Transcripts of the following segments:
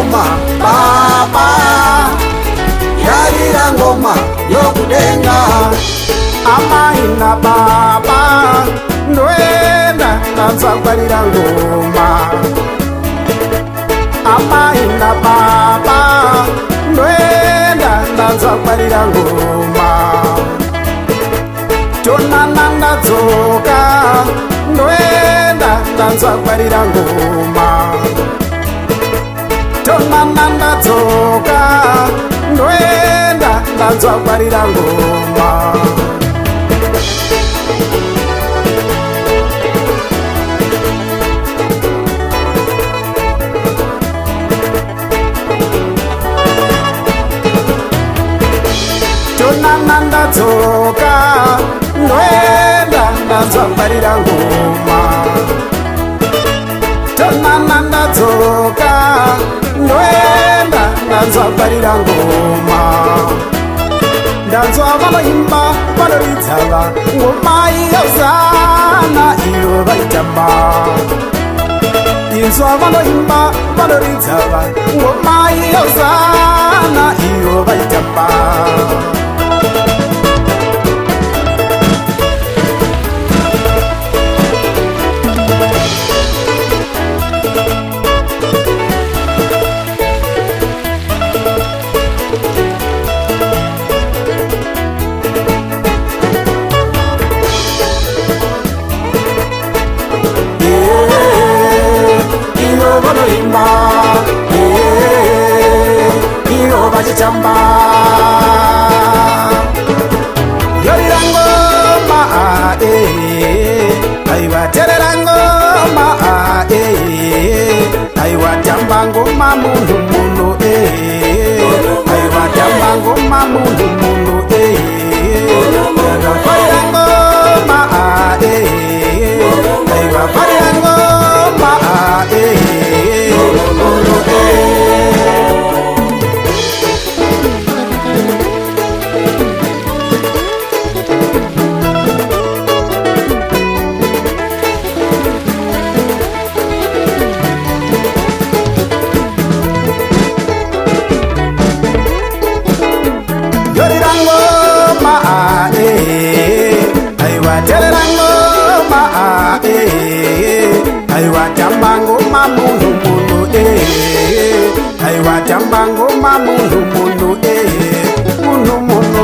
ngoma baba, yarira ngoma yokudenga. Amaina baba ndoenda ndanzagwarira ngoma. Amaina baba ndoenda ndanzagwarira ngoma. Tonana ndadzoka ndoenda ndanzagwarira ngoma. Tonana ndadzoka ndoenda ndanzagwarira ngoma. Tonana ndadzoka ndoenda ndanzagwarira ngoma. Tonana ndadzoka ndoenda ndanzagwarira ngoma. Ndanzwa vanoimba vanoridza ngoma iyozana iyo vaitamba. Inzwa vanoimba vanoridza ngoma iyozana iyo vaitamba. Vanoimba iyo vachichamba. Yorira ngoma aivaterera ngoma aivatamba ngoma munhu munhu aivatamba ngoma munhu munhu aivafarira ngoma aivafarira ngoma Yorira ngoma aivaterera ngoma aivatamba ngoma munhu munhu aivatamba ngoma munhu munhu munhu munhu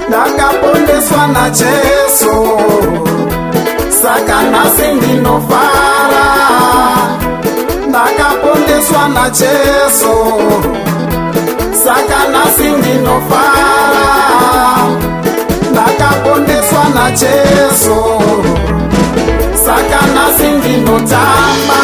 ndakapondeswa naJesu, saka nhasi ndinofara. Ndakapondeswa naJesu, saka nhasi ndinofara. Ndakapondeswa naJesu, saka nhasi ndinotamba.